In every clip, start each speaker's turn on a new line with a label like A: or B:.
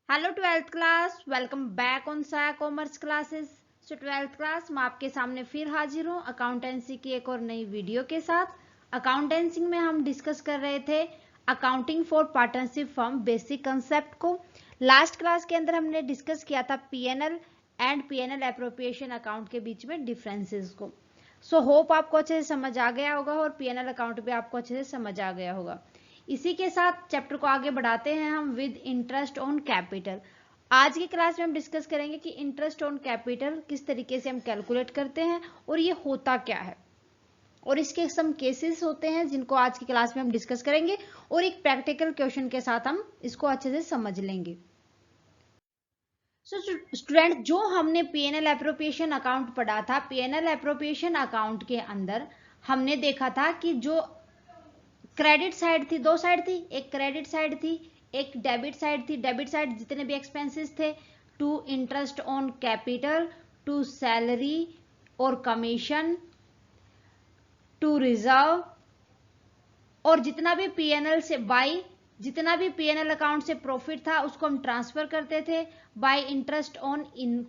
A: Hello twelfth class, welcome back on Saya commerce classes. So twelfth class मैं आपके सामने फिर हाजिर हूँ अकाउंटेंसी की एक और नई वीडियो के साथ। अकाउंटेंसी में हम डिस्कस कर रहे थे accounting for partnership firm basic concept को। लास्ट क्लास के अंदर हमने डिस्कस किया था PNL and PNL appropriation account के बीच में डिफरेंसेस को। सो होप आपको अच्छे से समझ आ गया होगा और पीएनएल अकाउंट भी आपको अच्छे से समझ आ गया होगा। इसी के साथ चैप्टर को आगे बढ़ाते हैं हम विद इंटरेस्ट ऑन कैपिटल। आज की क्लास में हम डिस्कस करेंगे कि इंटरेस्ट ऑन कैपिटल किस तरीके से हम कैलकुलेट करते हैं और ये होता क्या है, और इसके सम केसेस होते हैं जिनको आज की क्लास में हम डिस्कस करेंगे और एक प्रैक्टिकल क्वेश्चन के साथ हम इसको अच्छे से समझ लेंगे। सो स्टूडेंट, जो हमने पीएनएल एप्रोप्रिएशन अकाउंट पढ़ा था, पीएनएल एप्रोप्रिएशन अकाउंट के अंदर हमने देखा था कि जो क्रेडिट साइड थी, दो साइड थी, एक क्रेडिट साइड थी, एक डेबिट साइड थी। डेबिट साइड जितने भी एक्सपेंसेस थे, to interest on capital, to salary और कमीशन, टू रिजर्व, और जितना भी पीएनएल से बाई, जितना भी पीएनएल अकाउंट से प्रॉफिट था उसको हम ट्रांसफर करते थे bye interest on in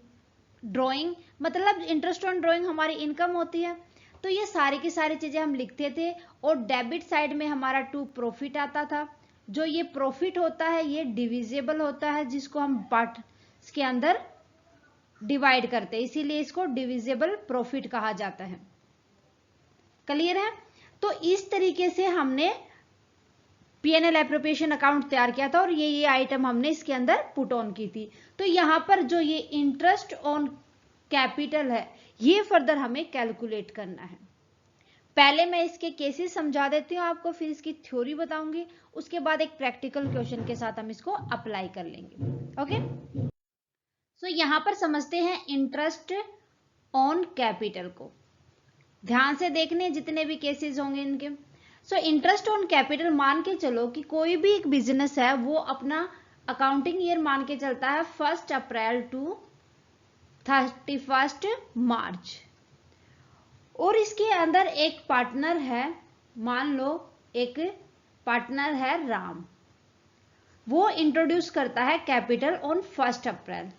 A: drawing. मतलब इंटरेस्ट ऑन ड्रॉइंग हमारी इनकम होती है। तो ये सारी की सारी चीजें हम लिखते थे और डेबिट साइड में हमारा टू प्रॉफिट आता था। जो ये प्रॉफिट होता है ये डिविजिबल होता है, जिसको हम पार्ट्स के अंदर डिवाइड करते हैं, इसीलिए इसको डिविजिबल प्रॉफिट कहा जाता है। क्लियर है? तो इस तरीके से हमने पीएनएल एप्रोप्रिएशन अकाउंट तैयार किया था और ये आइटम हमने इसके अंदर पुट ऑन की थी। तो यहां पर जो ये इंटरेस्ट ऑन कैपिटल है ये फर्दर हमें कैलकुलेट करना है। पहले मैं इसके केसेस समझा देती हूँ आपको, फिर इसकी थ्योरी बताऊंगी, उसके बाद एक प्रैक्टिकल क्वेश्चन के साथ हम इसको अप्लाई कर लेंगे। ओके, सो यहां पर समझते हैं इंटरेस्ट ऑन कैपिटल को। ध्यान से देखने जितने भी केसेस होंगे इनके। सो इंटरेस्ट ऑन कैपिटल, मान के चलो कि कोई भी एक बिजनेस है वो अपना अकाउंटिंग ईयर मान के चलता है 1 अप्रैल टू 31 मार्च, और इसके अंदर एक पार्टनर है, मान लो एक पार्टनर है राम, वो इंट्रोड्यूस करता है कैपिटल ऑन 1 अप्रैल।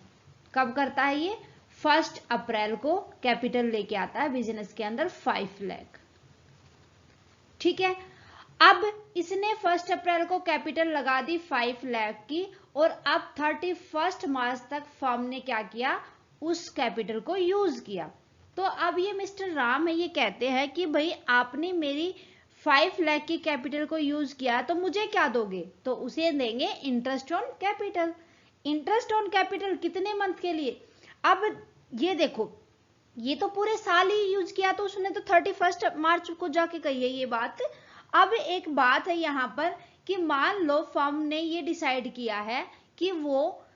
A: कब करता है ये? 1 अप्रैल को कैपिटल लेके आता है बिजनेस के अंदर 5 लाख। ठीक है, अब इसने 1 अप्रैल को कैपिटल लगा दी 5 लाख की, और अब 31 मार्च तक फर्म ने क्या किया? उस कैपिटल को यूज किया। तो अब ये मिस्टर राम है, ये कहते हैं कि भाई आपने मेरी 5 लाख की कैपिटल को यूज किया तो मुझे क्या दोगे? तो उसे देंगे interest on capital. Interest on capital कितने मंथ के लिए? अब ये देखो, ये तो पूरे साल ही यूज किया, तो उसने तो 31 मार्च को जाके कही है ये बात। अब एक बात है यहाँ पर कि मान लो फर्म ने ये डिसाइड किया है कि वो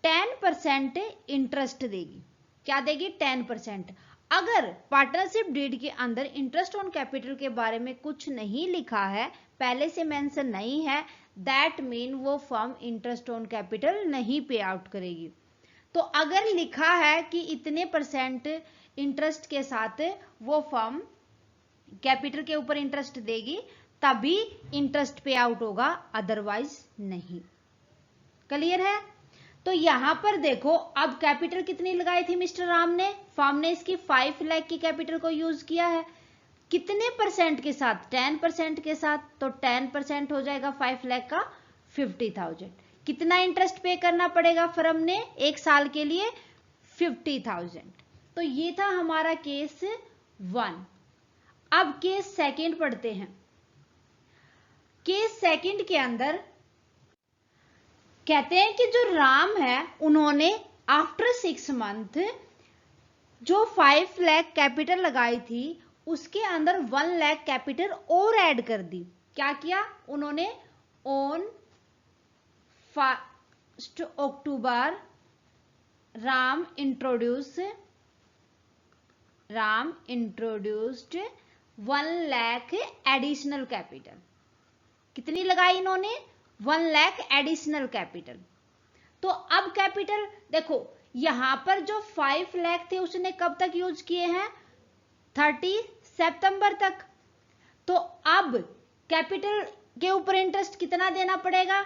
A: 10% इंटरेस्ट देगी। क्या देगी? 10%। अगर पार्टनरशिप डीड के अंदर इंटरेस्ट ऑन कैपिटल के बारे में कुछ नहीं लिखा है, पहले से मेंशन नहीं है, दैट मीन वो फर्म इंटरेस्ट ऑन कैपिटल नहीं पे आउट करेगी। तो अगर लिखा है कि इतने परसेंट इंटरेस्ट के साथ वो फर्म कैपिटल के ऊपर इंटरेस्ट देगी तभी इंटरेस्ट पे आउट होगा, अदरवाइज नहीं। क्लियर है? तो यहां पर देखो, अब कैपिटल कितनी लगाई थी मिस्टर राम ने? फर्म ने इसकी 5 लाख की कैपिटल को यूज किया है। कितने परसेंट के साथ? 10% के साथ। तो 10% हो जाएगा 5 लाख का 50,000। कितना इंटरेस्ट पे करना पड़ेगा फर्म ने एक साल के लिए? 50,000। तो ये था हमारा केस 1। अब केस सेकंड पढ़ते हैं। केस सेकंड के अंदर कहते हैं कि जो राम है उन्होंने आफ्टर 6 मंथ जो 5 लाख कैपिटल लगाई थी उसके अंदर 1 लाख कैपिटल और ऐड कर दी। क्या किया उन्होंने? On 1 October Ram introduced 1 lakh additional capital. कितनी लगाई इन्होंने? 1 लाख एडिशनल कैपिटल। तो अब कैपिटल देखो, यहां पर जो 5 लाख थे उसने कब तक यूज किए हैं? 30 सितंबर तक। तो अब कैपिटल के ऊपर इंटरेस्ट कितना देना पड़ेगा?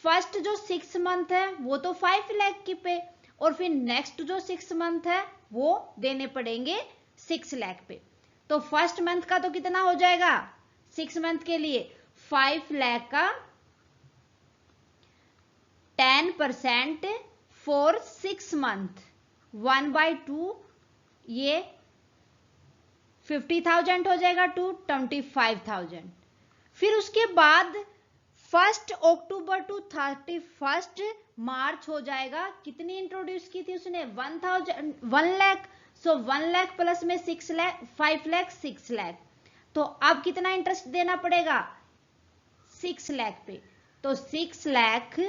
A: फर्स्ट जो 6 मंथ है वो तो 5 लाख की पे, और फिर नेक्स्ट जो 6 मंथ है वो देने पड़ेंगे 6 लाख पे। तो फर्स्ट मंथ का तो कितना हो जाएगा 6 मंथ के लिए 5 लाख का 10% फॉर 6 मंथ 1/2, ये 50,000 हो जाएगा टू 25,000। फिर उसके बाद 1 अक्टूबर टू 31 मार्च हो जाएगा, कितनी इंट्रोड्यूस की थी उसने 1 लाख, सो 1 लाख प्लस में 6 लाख 5 लाख 6 लाख, तो अब कितना इंटरेस्ट देना पड़ेगा 6 लाख पे। तो 6 लाख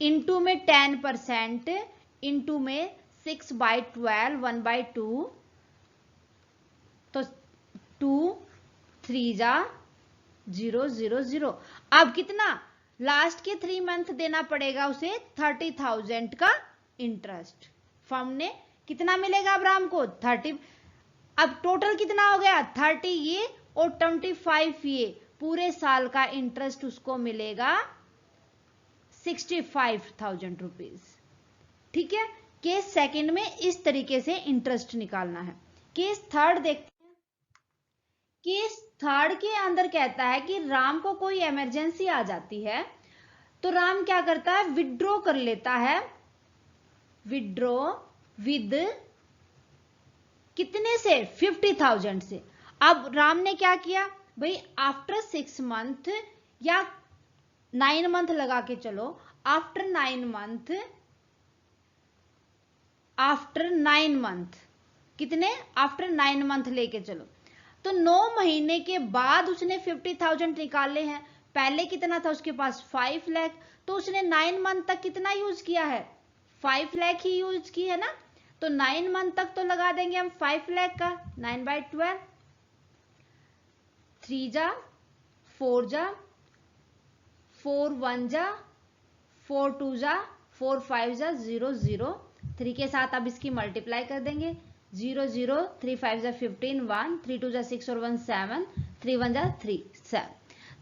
A: इंटू में 10% इंटू में 6/12 1/2, तो 2 3 जा 0 0 0। अब कितना लास्ट के 3 मंथ देना पड़ेगा उसे 30,000 का इंटरेस्ट। फर्म ने कितना मिलेगा अब राम को 30। अब टोटल कितना हो गया 30 ये और 25 ये, पूरे साल का इंटरेस्ट उसको मिलेगा 65,000 रुपीज। ठीक है, केस सेकंड में इस तरीके से इंटरेस्ट निकालना है। केस थर्ड देखते हैं। केस थर्ड के अंदर कहता है कि राम को कोई इमरजेंसी आ जाती है, तो राम क्या करता है विड्रॉ कर लेता है, विड्रॉ विद कितने से 50,000 से। अब राम ने क्या किया भाई, आफ्टर 6 मंथ या 9 मंथ लगा के चलो, आफ्टर 9 मंथ कितने, आफ्टर 9 मंथ लेके चलो, तो 9 महीने के बाद उसने 50,000 निकाले हैं। पहले कितना था उसके पास 5 लाख, तो उसने 9 मंथ तक कितना यूज किया है 5 लाख ही यूज की है ना, तो 9 मंथ तक तो लगा देंगे हम 5 लाख का 9/12, 3 जा 4 जा 4 1 जा 4 2 जा 4 5 जा 0 0, 3 के साथ अब इसकी मल्टीप्लाई कर देंगे 0 0 3 5 जा 15 1 3 2 जा 6 और 1 7 3 1 जा 3 7,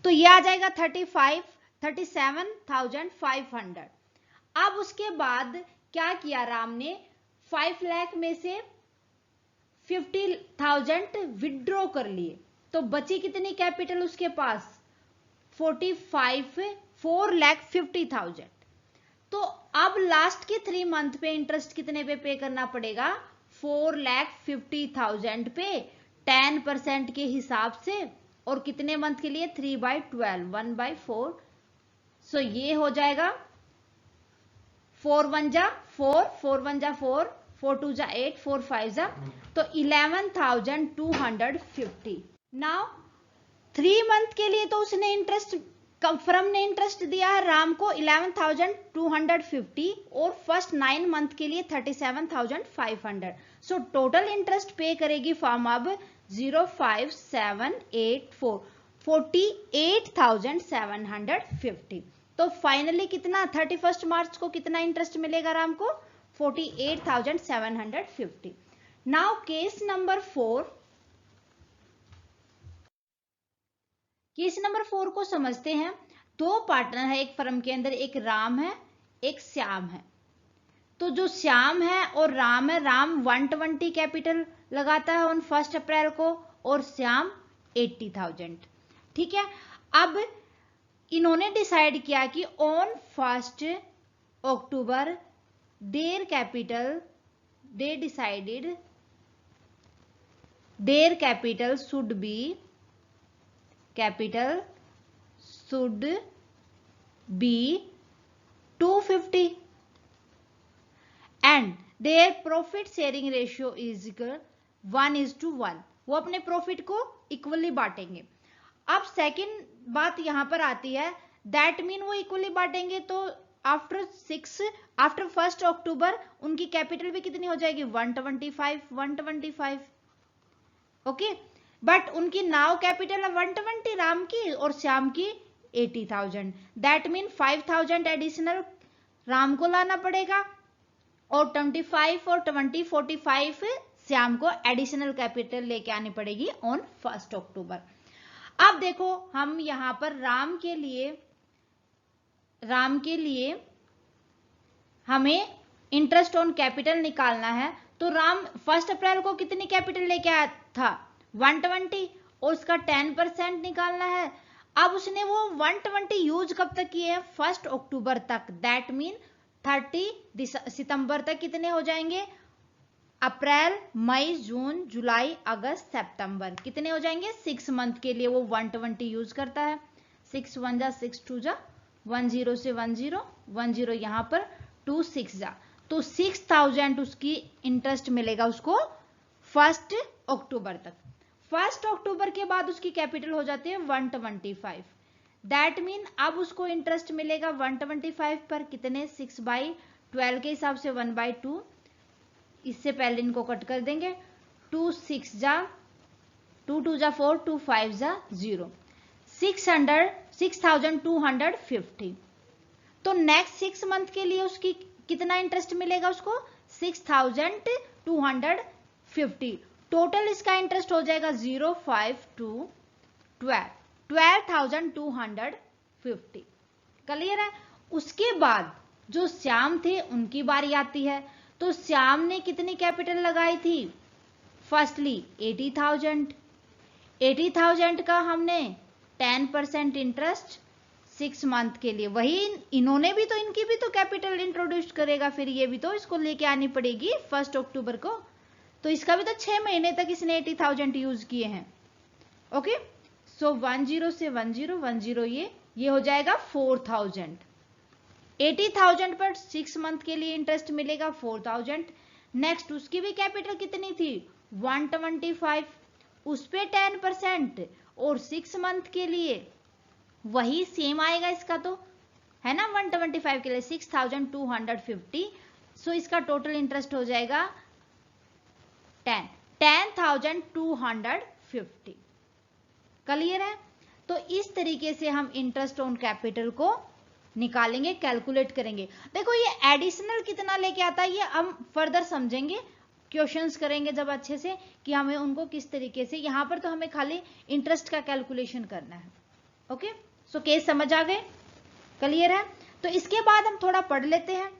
A: तो ये आ जाएगा 37,500। अब उसके बाद क्या किया राम ने 5 लाख में से 50,000 विड्रॉ कर लिए, तो बची कितनी कैपिटल उसके पास 4,50,000। तो अब लास्ट के 3 मंथ पे इंटरेस्ट कितने पे पे करना पड़ेगा 4,50,000 पे 10% के हिसाब से, और कितने मंथ के लिए 3/12 1/4, सो ये हो जाएगा 4 1 जा 4 4 1 जा 4 4 2 जा 8 4 5 जा, तो 11,250। नाउ 3 मंथ के लिए तो उसने इंटरेस्ट फर्म ने इंटरेस्ट दिया है राम को 11,250 और फर्स्ट 9 मंथ के लिए 37,500, सो टोटल इंटरेस्ट पे करेगी फर्म अब 05784 48,750। तो फाइनली कितना 31 मार्च को कितना इंटरेस्ट मिलेगा राम को 48,750। Now case number 4, case number 4 को समझते हैं। 2 पार्टनर है एक फर्म के अंदर, एक राम है एक श्याम है। तो जो श्याम है और राम है, राम 120 कैपिटल लगाता है ऑन 1 अप्रैल को और श्याम 80,000। ठीक है, अब इन्होंने डिसाइड किया कि on 1 October their capital, they decided their capital should be, capital should be 250 and their profit sharing ratio is equal 1:1। वो अपने प्रॉफिट को इक्वली बांटेंगे। अब सेकंड बात यहां पर आती है, दैट मीन वो इक्वली बांटेंगे तो आफ्टर 1 अक्टूबर उनकी कैपिटल भी कितनी हो जाएगी 125 ओके, बट उनकी नाउ कैपिटल है 120 राम की और श्याम की 80,000, दैट मीन 5,000 एडिशनल राम को लाना पड़ेगा और 25 और 20 45 श्याम को एडिशनल कैपिटल लेके आनी पड़ेगी ऑन 1 अक्टूबर। अब देखो हम यहां पर राम के लिए राम के लिए हमें इंटरेस्ट ऑन कैपिटल निकालना है, तो राम 1 अप्रैल को कितनी कैपिटल लेके आया था 120, और उसका 10% निकालना है। अब उसने वो 120 यूज कब तक किए हैं 1 अक्टूबर तक, दैट मीन 30 सितंबर तक कितने हो जाएंगे, अप्रैल मई जून जुलाई अगस्त सितंबर, कितने हो जाएंगे 6 मंथ के लिए वो 120 यूज करता है। 6 1 जा 6 2 जा 10 से 10 यहां पर 2 6 जा, तो 6000 उसकी इंटरेस्ट मिलेगा उसको 1 अक्टूबर तक। 1 अक्टूबर के बाद उसकी कैपिटल हो जाती है 125, दैट मीन अब उसको इंटरेस्ट मिलेगा 125 पर कितने 6/12 के हिसाब से 1/2, इससे पहले इनको कट कर देंगे, 2 6 जा 2 2 जा 4 2 5 जा 0, 6250। तो नेक्स्ट 6 मंथ के लिए उसकी कितना इंटरेस्ट मिलेगा उसको 6250, टोटल इसका इंटरेस्ट हो जाएगा 0 5 2 12 12250। क्लियर है। उसके बाद जो श्याम थे उनकी बारी आती है, तो श्याम ने कितनी कैपिटल लगाई थी, फर्स्टली 80,000 का हमने 10% इंटरेस्ट 6 मंथ के लिए, वही इन्होंने भी तो, इनकी भी तो कैपिटल इंट्रोड्यूस करेगा, फिर ये भी तो इसको लेके आनी पड़ेगी 1 अक्टूबर को, तो इसका भी तो 6 महीने तक इसने 80,000 यूज किए हैं। ओके, सो 10 से 10 ये हो जाएगा 4000, 80,000 पर 6 मंथ के लिए इंटरेस्ट मिलेगा 4000। नेक्स्ट उसकी भी कैपिटल कितनी थी 125, उस पे 10% और 6 मंथ के लिए वही सेम आएगा इसका, तो है ना 125 के लिए 6250, सो इसका टोटल इंटरेस्ट हो जाएगा 10,250। क्लियर है। तो इस तरीके से हम इंटरेस्ट ऑन कैपिटल को निकालेंगे, कैलकुलेट करेंगे। देखो ये एडिशनल कितना लेके आता है ये हम फर्दर समझेंगे, क्वेश्चंस करेंगे जब अच्छे से कि हमें उनको किस तरीके से, यहां पर तो हमें खाली इंटरेस्ट का कैलकुलेशन करना है। ओके, सो केस समझ आ गए, क्लियर है। तो इसके बाद हम थोड़ा पढ़ लेते हैं।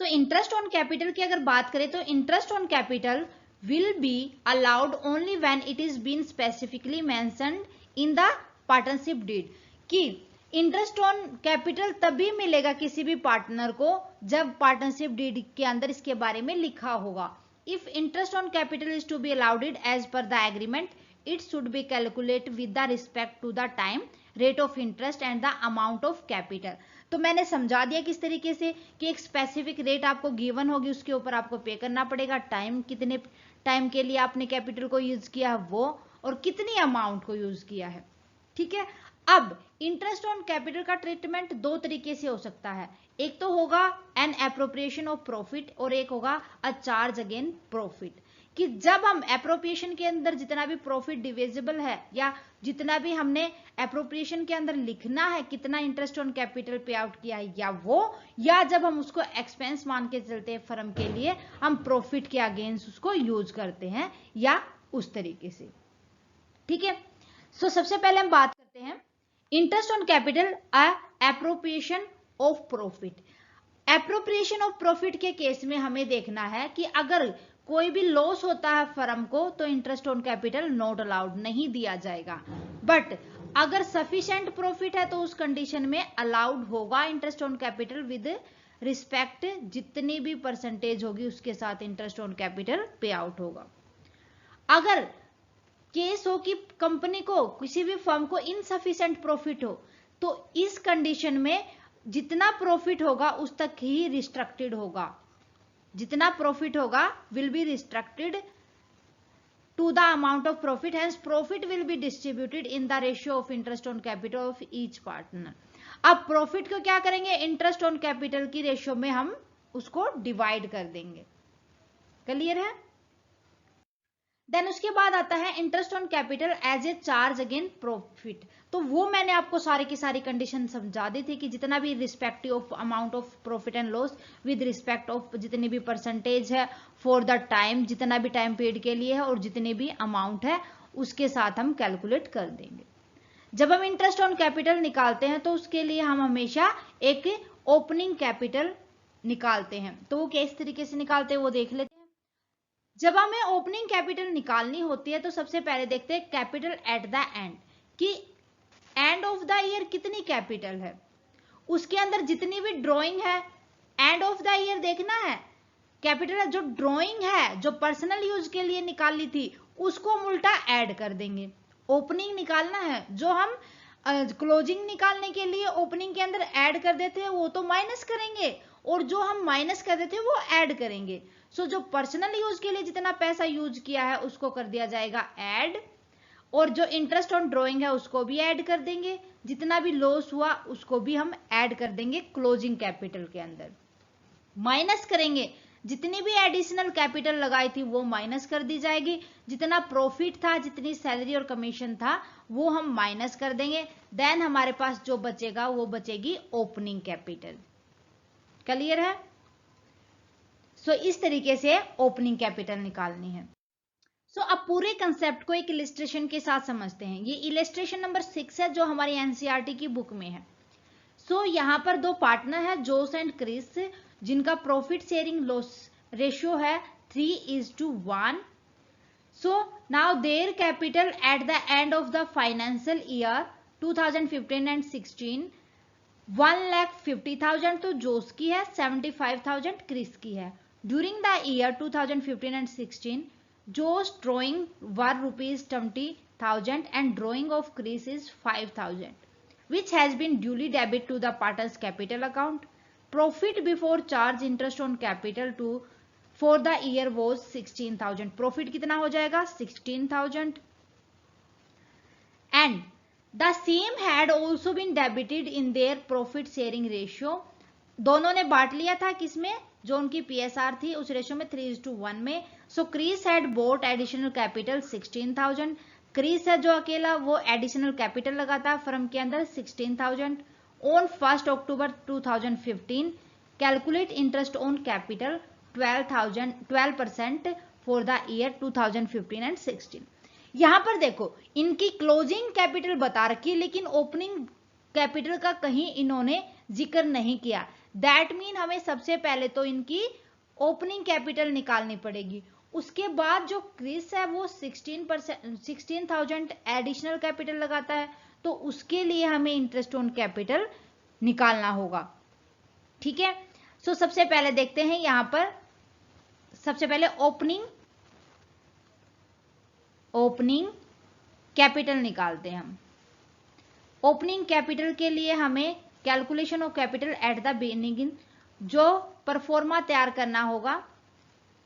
A: सो इंटरेस्ट ऑन कैपिटल की अगर बात करें तो interest on capital will be allowed only when it is been specifically mentioned in the partnership deed, कि इंटरेस्ट ऑन कैपिटल तभी मिलेगा किसी भी पार्टनर को जब पार्टनरशिप डीड के अंदर इसके बारे में लिखा होगा। If interest on capital is to be allowed as per the agreement, it should be calculate with the respect to the time, rate of interest and the amount of capital. तो मैंने समझा दिया किस तरीके से कि एक स्पेसिफिक रेट आपको गिवन होगी, उसके ऊपर आपको पे करना पड़ेगा, टाइम कितने टाइम के लिए आपने कैपिटल को यूज किया वो, और कितनी अमाउंट को यूज किया है। ठीक है। अब इंटरेस्ट ऑन कैपिटल का ट्रीटमेंट दो तरीके से हो सकता है, एक तो होगा एन एप्रोप्रिएशन ऑफ प्रॉफिट और एक होगा अ चार्ज अगेन प्रॉफिट, कि जब हम एप्रोप्रिएशन के अंदर जितना भी प्रॉफिट डिविजिबल है या जितना भी हमने एप्रोप्रिएशन के अंदर लिखना है कितना इंटरेस्ट ऑन कैपिटल पे आउट किया है या वो, या जब हम उसको एक्सपेंस मान के चलते हैं फर्म के लिए हम प्रॉफिट के अगेंस्ट उसको यूज करते हैं या उस तरीके से। ठीक है। सो सबसे पहले हम बात करते हैं interest on capital a appropriation of profit. Appropriation of profit के केस में हमें देखना है कि अगर कोई भी लॉस होता है फर्म को तो interest on capital not allowed, नहीं दिया जाएगा। बट अगर सफिशिएंट प्रॉफिट है तो उस कंडीशन में अलाउड होगा interest on capital with respect, जितनी भी परसेंटेज होगी उसके साथ इंटरेस्ट ऑन कैपिटल पे आउट होगा। अगर केस हो कि कंपनी को किसी भी फर्म को इनसफिशिएंट प्रॉफिट हो तो इस कंडीशन में जितना प्रॉफिट होगा उस तक ही रिस्ट्रिक्टेड होगा, जितना प्रॉफिट होगा will be restricted to the amount of profit, hence profit will be distributed in the ratio of interest on capital of each partner. अब प्रॉफिट को क्या करेंगे, इंटरेस्ट ऑन कैपिटल की रेशियो में हम उसको डिवाइड कर देंगे। क्लियर है। देन उसके बाद आता है interest on capital as a charge again profit. तो वो मैंने आपको सारी की सारी कंडीशन समझा दी थी कि जितना भी respective of amount of profit and loss with respect of जितनी भी परसेंटेज है फॉर द टाइम, जितना भी टाइम पीरियड के लिए है और जितनी भी अमाउंट है उसके साथ हम कैलकुलेट कर देंगे। जब हम इंटरेस्ट ऑन कैपिटल निकालते हैं तो उसके लिए हम हमेशा एक ओपनिंग कैपिटल निकालते हैं। तो वो किस तरीके से निकालते हैं वो देख लेते हैं। जब हमें ओपनिंग कैपिटल निकालनी होती है तो सबसे पहले देखते हैं कैपिटल एट द एंड, कि एंड ऑफ द ईयर कितनी कैपिटल है, उसके अंदर जितनी भी ड्रॉइंग है एंड ऑफ द ईयर देखना है। कैपिटल जो ड्रॉइंग है जो पर्सनल यूज के लिए निकाली थी उसको हम उल्टा ऐड कर देंगे। ओपनिंग निकालना है, जो हम क्लोजिंग निकालने के लिए ओपनिंग के अंदर ऐड कर देते हैं वो तो माइनस करेंगे, और जो हम माइनस कर देते हैं वो ऐड करेंगे। सो जो पर्सनल यूज के लिए जितना पैसा यूज किया है उसको कर दिया जाएगा ऐड, और जो इंटरेस्ट ऑन ड्रॉइंग है उसको भी ऐड कर देंगे, जितना भी लॉस हुआ उसको भी हम ऐड कर देंगे क्लोजिंग कैपिटल के अंदर। माइनस करेंगे, जितनी भी एडिशनल कैपिटल लगाई थी वो माइनस कर दी जाएगी, जितना प्रॉफिट था जितनी सैलरी और कमीशन था वो हम माइनस कर देंगे। देन हमारे पास जो बचेगा वो बचेगी ओपनिंग कैपिटल। क्लियर है? सो इस तरीके से ओपनिंग कैपिटल निकालनी है। सो अब पूरे कंसेप्ट को एक इलिस्ट्रेशन के साथ समझते हैं। ये इलिस्ट्रेशन नंबर 6 है जो हमारी एनसीईआरटी की बुक में है। सो यहाँ पर दो पार्टनर है जोस एंड क्रिस, जिनका प्रॉफिट शेयरिंग लॉस रेशियो है 3:1। So now their capital at the end of the financial year 2015 and 16 1,50,000 तो जोस की है, 75,000 क्रिस की है। During the year 2015 and 16 Jose drawing were ₹20,000 and drawing of Chris is 5,000, which has been duly debited to the partner's capital account. Profit before charge interest on capital to for the year was 16,000. Profit कितना हो जाएगा? 16,000. And the same had also been debited in their profit sharing ratio. दोनों ने बांट लिया था किसमें? जो उनकी PSR थी उस रेशियो में 3:1 में। So Chris had bought additional capital 16,000। Chris है जो अकेला वो एडिशनल कैपिटल लगाता फर्म के अंदर 16,000 on 1 October 2015। Calculate interest on capital 12% for the year 2015 and 16। यहां पर देखो इनकी क्लोजिंग कैपिटल बता रखी, लेकिन ओपनिंग कैपिटल का कहीं इन्होंने जिक्र नहीं किया। दैट मीन हमें सबसे पहले तो इनकी ओपनिंग कैपिटल निकालनी पड़ेगी, उसके बाद जो क्रिस है वो 16,000 एडिशनल कैपिटल लगाता है, तो उसके लिए हमें इंटरेस्ट ऑन कैपिटल निकालना होगा। ठीक है, सो सबसे पहले देखते हैं यहां पर, सबसे पहले ओपनिंग कैपिटल निकालते हैं हम। ओपनिंग कैपिटल के लिए हमें calculation of capital at the beginning जो परफॉर्मा तैयार करना होगा,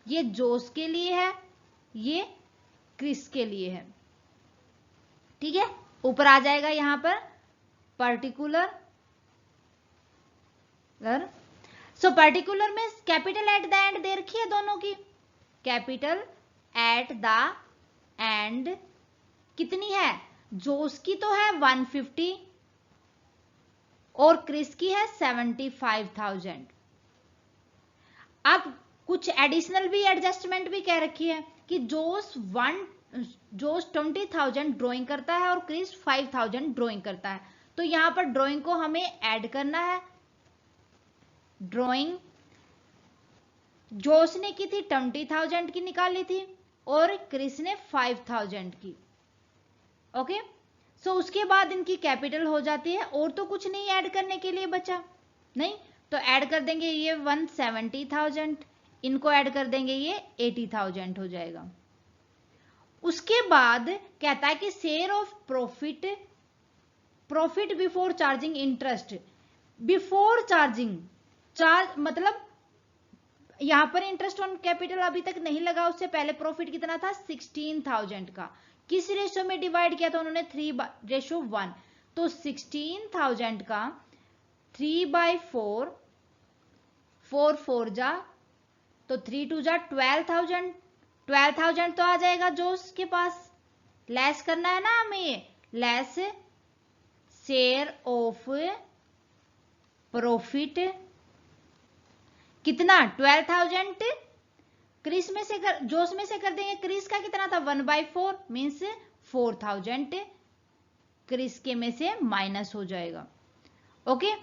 A: ये जोस के लिए है, ये क्रिस के लिए है। ठीक है, ऊपर आ जाएगा यहां पर पर्टिकुलर। सो पर्टिकुलर में capital at the and they रखी है दोनों की। कैपिटल एट द एंड कितनी है? जोस की तो है 150 और क्रिस की है 75,000। अब कुछ एडिशनल भी एडजस्टमेंट भी कह रखी है कि जोस 20,000 ड्रॉइंग करता है और क्रिस 5,000 ड्रॉइंग करता है, तो यहां पर ड्रॉइंग को हमें ऐड करना है। ड्रॉइंग जोस ने की थी 20,000 की निकाली थी और क्रिस ने 5,000 की। ओके, सो उसके बाद इनकी कैपिटल हो जाती है, और तो कुछ नहीं ऐड करने के लिए बचा नहीं, तो ऐड कर देंगे ये 170,000, इनको ऐड कर देंगे ये 80,000 हो जाएगा। उसके बाद कहता है कि share of profit before charging interest. Before charging charge मतलब यहां पर इंटरेस्ट ऑन कैपिटल अभी तक नहीं लगा, उससे पहले प्रॉफिट कितना था? 16,000 का। किस रेशो में डिवाइड किया था उन्होंने? 3:1। तो 16,000 का 3/4, 4 जा तो 3 जा 12,000। 12,000 तो आ जाएगा जोस के पास। लेस करना है ना हमें, ये लेस शेयर ऑफ प्रॉफिट कितना? 12,000 क्रिस में से जोस में से कर देंगे। क्रिस का कितना था? 1/4 मीन्स 4,000 क्रिस के में से माइनस हो जाएगा। ओके,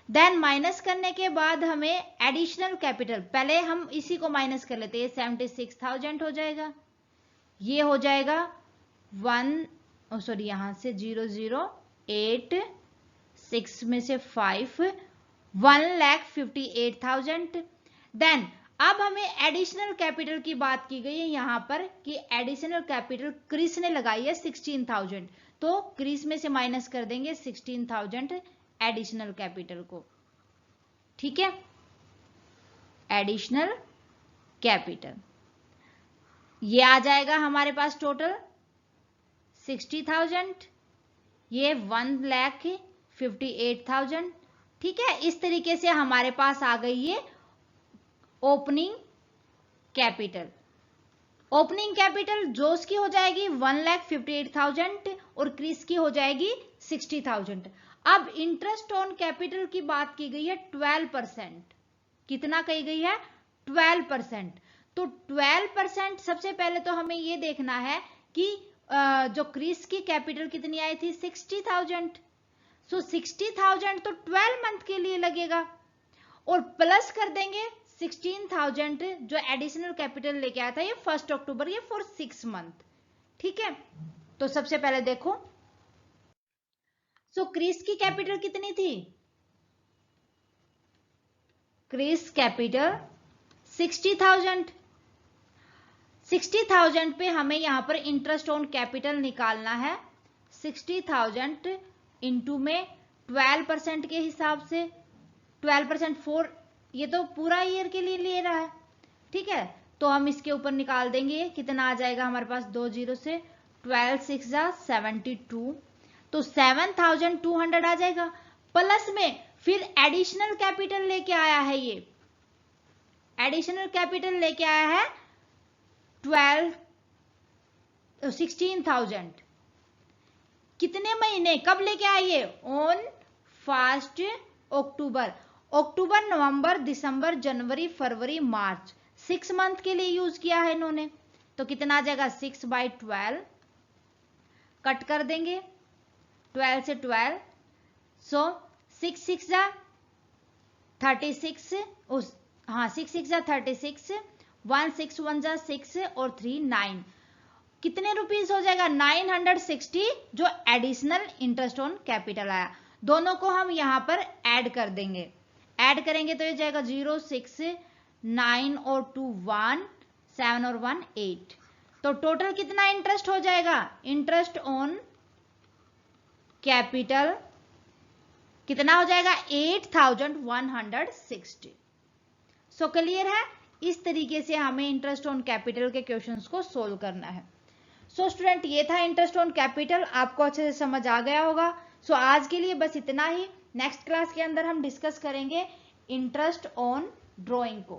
A: देन माइनस करने के बाद हमें एडिशनल कैपिटल, पहले हम इसी को माइनस कर लेते हैं, 76,000 हो जाएगा। ये हो जाएगा यहां से 0,086 में से 5, 1,58,000। देन अब हमें एडिशनल कैपिटल की बात की गई है यहां पर कि एडिशनल कैपिटल क्रिस ने लगाई है 16,000, तो क्रिस में से माइनस कर देंगे 16,000 एडिशनल कैपिटल को। ठीक है, एडिशनल कैपिटल ये आ जाएगा हमारे पास टोटल 60,000, ये 1,58,000। ठीक है, इस तरीके से हमारे पास आ गई ये ओपनिंग कैपिटल। ओपनिंग कैपिटल जोस की हो जाएगी 1,58,000 और क्रिस की हो जाएगी 60,000। अब इंटरेस्ट ऑन कैपिटल की बात की गई है 12%। कितना कही गई है? 12%। तो 12% सबसे पहले तो हमें ये देखना है कि जो क्रिस की कैपिटल कितनी आई थी 60,000। सो 60,000 तो 12 मंथ के लिए लगेगा और प्लस कर देंगे 16,000 जो एडिशनल कैपिटल लेके आया था ये 1 अक्टूबर, ये फॉर 6 मंथ। ठीक है, तो सबसे पहले देखो, सो क्रिस की कैपिटल कितनी थी? Chris capital 60,000। 60,000 पे हमें यहां पर इंटरेस्ट ऑन कैपिटल निकालना है। 60,000 इंटू में 12% के हिसाब से, 12% 4, ये तो पूरा ईयर के लिए ले रहा है। ठीक है, तो हम इसके ऊपर निकाल देंगे, कितना आ जाएगा हमारे पास 2 जीरो से, 12 6 72, तो 7,200 आ जाएगा। प्लस में फिर एडिशनल कैपिटल लेके आया है, ये एडिशनल कैपिटल लेके आया है 16,000। कितने महीने, कब लेके आइए? On 1 October. October, November, December, January, February, March, 6 month के लिए यूज किया है इन्होंने। तो कितना आ जाएगा 6/12, कट कर देंगे 12 से 12, सो 6 6 36, 6 6 36, 1 6 1 6 और 3 9, कितने रुपीस हो जाएगा? 960 जो एडिशनल इंटरेस्ट ऑन कैपिटल आया। दोनों को हम यहां पर ऐड कर देंगे, ऐड करेंगे तो ये जाएगा 0 6 9 और 2 1 7 और 1 8, तो टोटल कितना इंटरेस्ट हो जाएगा? इंटरेस्ट ऑन कैपिटल कितना हो जाएगा? 8,160। सो क्लियर है? इस तरीके से हमें इंटरेस्ट ऑन कैपिटल के क्वेश्चंस को सोल्व करना है। सो स्टूडेंट, ये था इंटरेस्ट ऑन कैपिटल, आपको अच्छे से समझ आ गया होगा। सो आज के लिए बस इतना ही। नेक्स्ट क्लास के अंदर हम डिस्कस करेंगे इंटरेस्ट ऑन ड्राइंग को।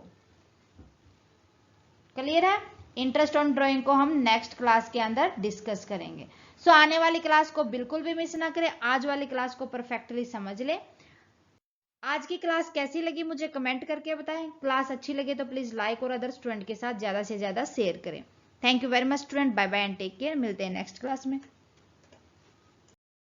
A: क्लियर है? इंटरेस्ट ऑन ड्राइंग को हम नेक्स्ट क्लास के अंदर डिस्कस करेंगे। सो आने वाली क्लास को बिल्कुल भी मिस ना करें, आज वाली क्लास को परफेक्टली समझ ले। आज की क्लास कैसी लगी मुझे कमेंट करके बताएं। क्लास अच्छी लगे तो प्लीज लाइक और अदर स्टूडेंट के साथ ज्यादा से ज्यादा शेयर करें। Thank you very much student, bye bye and take care. मिलते हैं नेक्स्ट क्लास में।